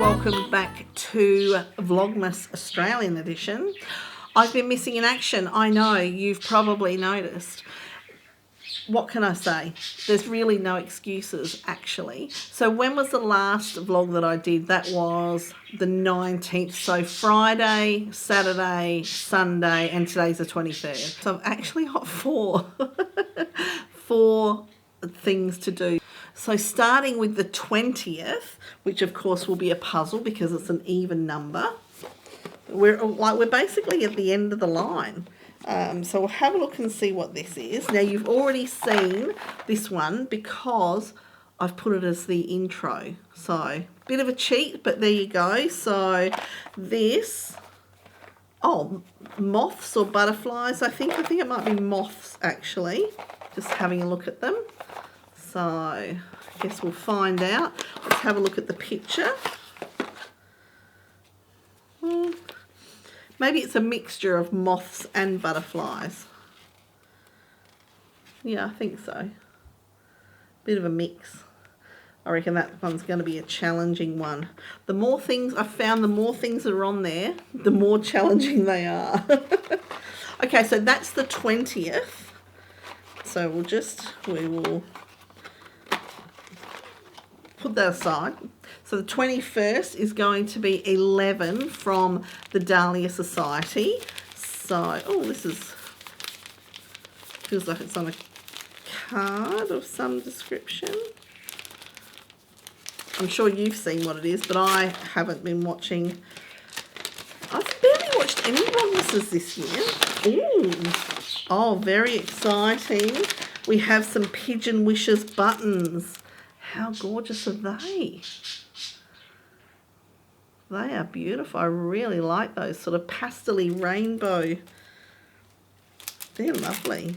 Welcome back to Vlogmas Australian edition. I've been missing in action. I know, you've probably noticed. What can I say? There's really no excuses, actually. So when was the last vlog that I did? That was the 19th. So Friday, Saturday, Sunday, and today's the 23rd. So I've actually got four things to do. So starting with the 20th, which of course will be a puzzle because it's an even number. We're basically at the end of the line. So we'll have a look and see what this is. Now you've already seen this one because I've put it as the intro. So bit of a cheat, but there you go. So this, moths or butterflies, I think it might be moths actually. Just having a look at them. So I guess we'll find out. Let's have a look at the picture. Maybe it's a mixture of moths and butterflies. Yeah, I think so. Bit of a mix. I reckon that one's going to be a challenging one. The more things I've found, the more things that are on there, the more challenging they are. Okay, so that's the 20th. So we will put that aside. So the 21st is going to be 11 from the Dahlia Society. So, this feels like it's on a card of some description. I'm sure you've seen what it is, but I haven't been watching. I've barely watched any Vlogmases this year. Ooh. Oh, very exciting. We have some Pigeon Wishes buttons. How gorgeous are they? They are beautiful. I really like those sort of pastel-y rainbow. They're lovely.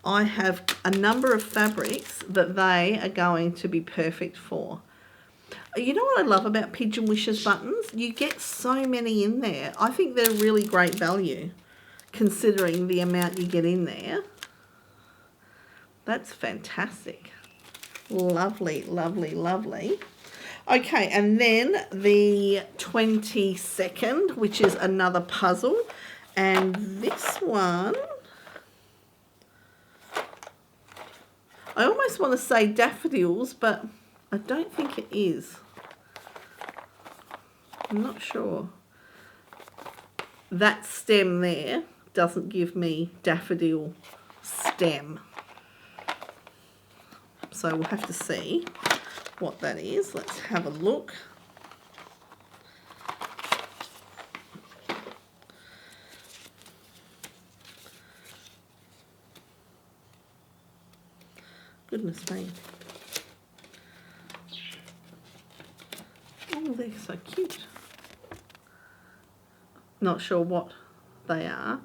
I have a number of fabrics that they are going to be perfect for. You know what I love about Pigeon Wishes buttons? You get so many in there. I think they're really great value considering the amount you get in there. That's fantastic. Lovely, lovely, lovely. Okay, and then the 22nd, which is another puzzle. And this one, I almost want to say daffodils, but I don't think it is. I'm not sure. That stem there doesn't give me daffodil stem. So we'll have to see what that is. Let's have a look. Goodness me. Oh, they're so cute. Not sure what they are.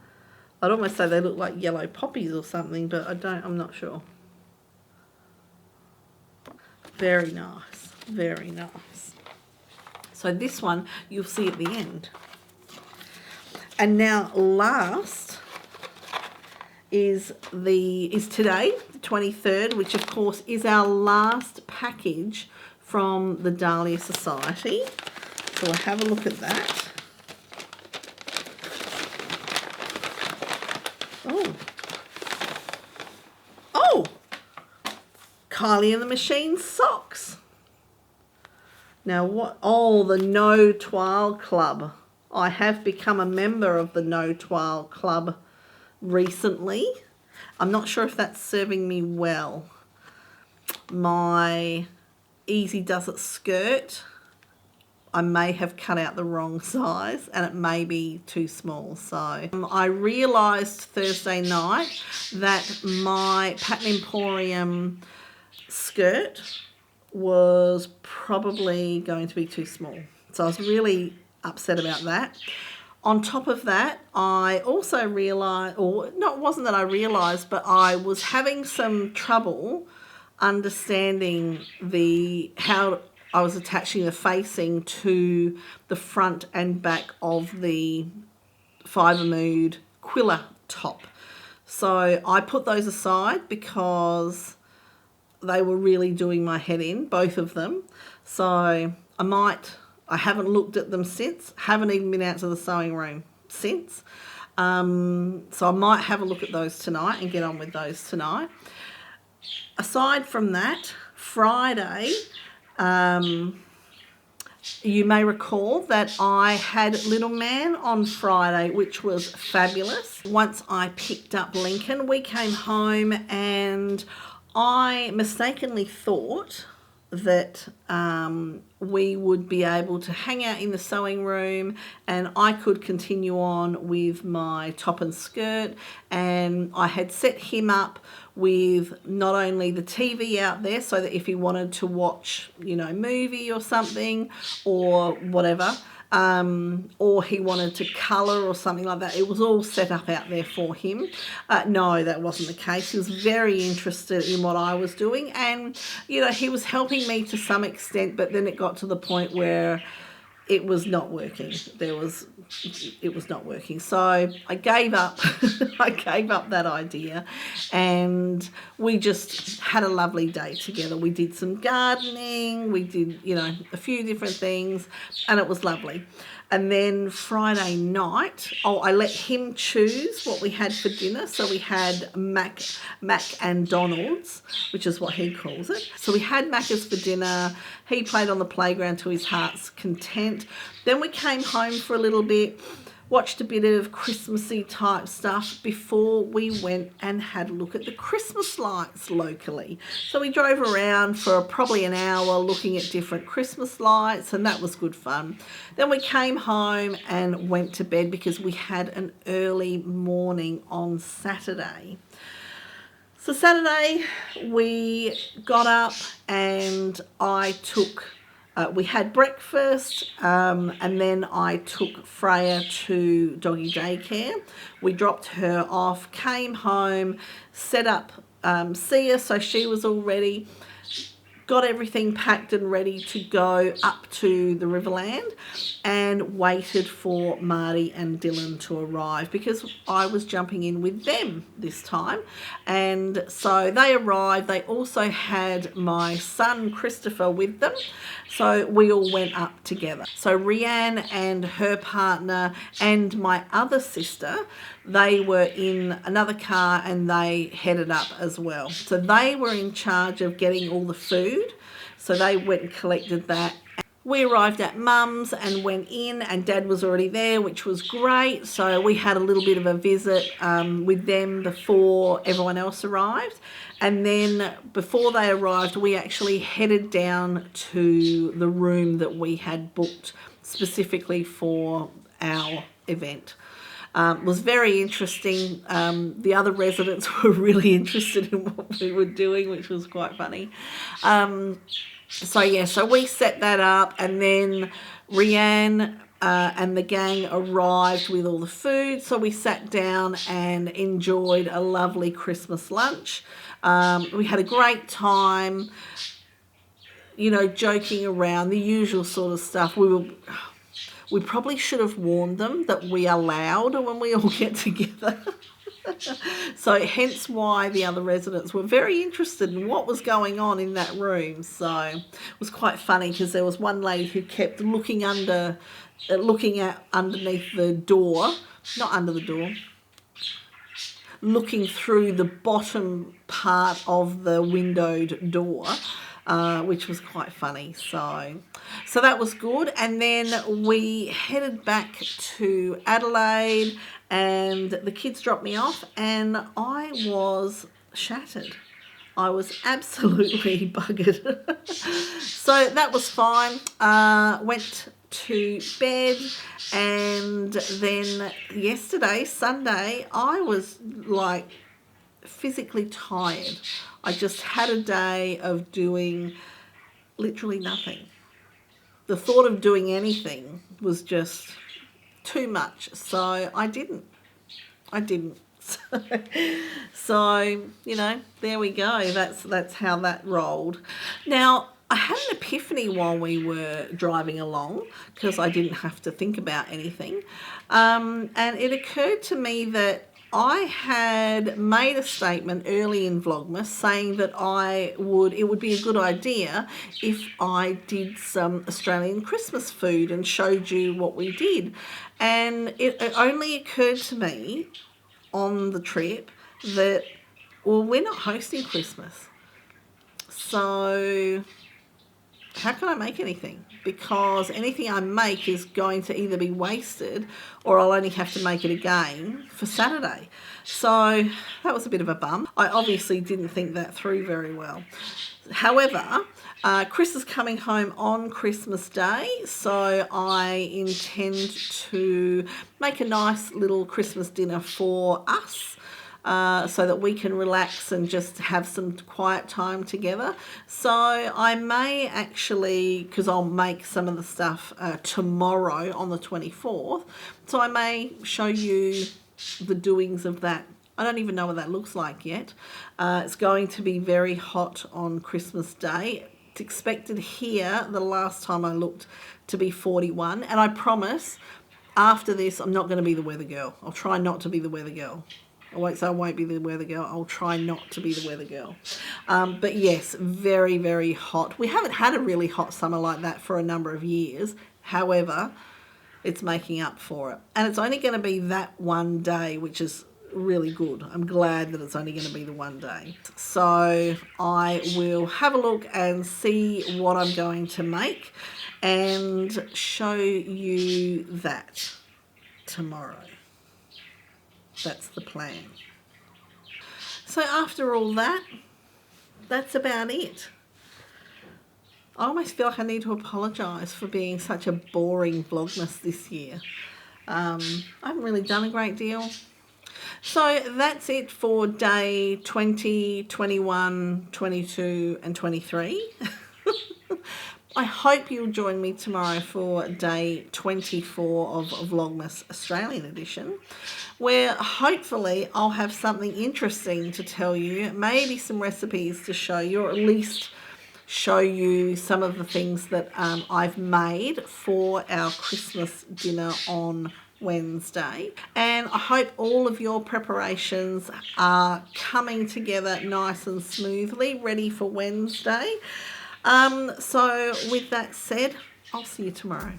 I'd almost say they look like yellow poppies or something, but I'm not sure. Very nice, very nice. So this one you'll see at the end. And now last is today, the 23rd, which of course is our last package from the Dahlia Society. So we'll have a look at that. Oh, Kylie and the Machine socks. Now what? Oh, the No Toile Club. I have become a member of the No Toile Club recently. I'm not sure if that's serving me well. My Easy Does It skirt, I may have cut out the wrong size and it may be too small. So I realised Thursday night that my Pattern Emporium skirt was probably going to be too small. So I was really upset about that. On top of that, I also realised, or not, it wasn't that I realised, but I was having some trouble understanding how I was attaching the facing to the front and back of the Fibre Mood Quilla top. So I put those aside because they were really doing my head in, both of them. So I haven't looked at them since, haven't even been out to the sewing room since. So I might have a look at those tonight and get on with those tonight. Aside from that, Friday, you may recall that I had Little Man on Friday, which was fabulous. Once I picked up Lincoln, we came home and I mistakenly thought that we would be able to hang out in the sewing room and I could continue on with my top and skirt, and I had set him up with not only the TV out there so that if he wanted to watch, movie or something or whatever, or he wanted to colour or something like that, it was all set up out there for him. No, that wasn't the case. He was very interested in what I was doing, and he was helping me to some extent, but then it got to the point where it was not working. It was not working. So I gave up. I gave up that idea, and we just had a lovely day together. We did some gardening. We did, a few different things, and it was lovely. And then Friday night, I let him choose what we had for dinner. So we had Mac and Donald's, which is what he calls it. So we had Macca's for dinner. He played on the playground to his heart's content. Then we came home for a little bit, watched a bit of Christmassy type stuff before we went and had a look at the Christmas lights locally. So we drove around for probably an hour looking at different Christmas lights, and that was good fun. Then we came home and went to bed because we had an early morning on Saturday. So Saturday we got up and we had breakfast, and then I took Freya to doggy daycare. We dropped her off, came home, set up Sia so she was all ready, got everything packed and ready to go up to the Riverland, and waited for Marty and Dylan to arrive because I was jumping in with them this time. And so they arrived. They also had my son Christopher with them, so we all went up together. So Rianne and her partner and my other sister, they were in another car and they headed up as well. So they were in charge of getting all the food. So they went and collected that. We arrived at Mum's and went in, and Dad was already there, which was great. So we had a little bit of a visit with them before everyone else arrived. And then before they arrived, we actually headed down to the room that we had booked specifically for our event. It was very interesting. The other residents were really interested in what we were doing, which was quite funny. So we set that up, and then Rianne and the gang arrived with all the food. So we sat down and enjoyed a lovely Christmas lunch. We had a great time, joking around, the usual sort of stuff. We probably should have warned them that we are loud when we all get together. So hence why the other residents were very interested in what was going on in that room. So it was quite funny because there was one lady who kept looking underneath the door, not under the door, looking through the bottom part of the windowed door, which was quite funny. So that was good. And then we headed back to Adelaide, and the kids dropped me off, and I was shattered. I was absolutely buggered. So that was fine. Went to bed, and then yesterday, Sunday, I was like physically tired. I just had a day of doing literally nothing. The thought of doing anything was just too much, so I didn't. So there we go. That's how that rolled. Now, I had an epiphany while we were driving along, because I didn't have to think about anything, and it occurred to me that I had made a statement early in Vlogmas saying that it would be a good idea if I did some Australian Christmas food and showed you what we did. And it only occurred to me on the trip that, we're not hosting Christmas. So how can I make anything? Because anything I make is going to either be wasted, or I'll only have to make it again for Saturday. So that was a bit of a bum. I obviously didn't think that through very well. However, Chris is coming home on Christmas Day, so I intend to make a nice little Christmas dinner for us, so that we can relax and just have some quiet time together. So I may actually, because I'll make some of the stuff tomorrow on the 24th, so I may show you the doings of that. I don't even know what that looks like yet. It's going to be very hot on Christmas Day. It's expected here, the last time I looked, to be 41. And I promise, after this, I'm not going to be the weather girl. I'll try not to be the weather girl. I won't say I won't be the weather girl. I'll try not to be the weather girl. But yes, very, very hot. We haven't had a really hot summer like that for a number of years. However, it's making up for it. And it's only going to be that one day, which is really good. I'm glad that it's only going to be the one day. So I will have a look and see what I'm going to make and show you that tomorrow. That's the plan. So after all that, that's about it. I almost feel like I need to apologise for being such a boring Vlogmas this year. I haven't really done a great deal. So that's it for day 20, 21, 22 and 23. I hope you'll join me tomorrow for day 24 of Vlogmas Australian edition, where hopefully I'll have something interesting to tell you, maybe some recipes to show you, or at least show you some of the things that I've made for our Christmas dinner on Wednesday. And I hope all of your preparations are coming together nice and smoothly, ready for Wednesday. So with that said, I'll see you tomorrow.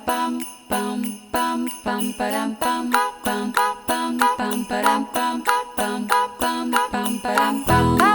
bum bum bum bum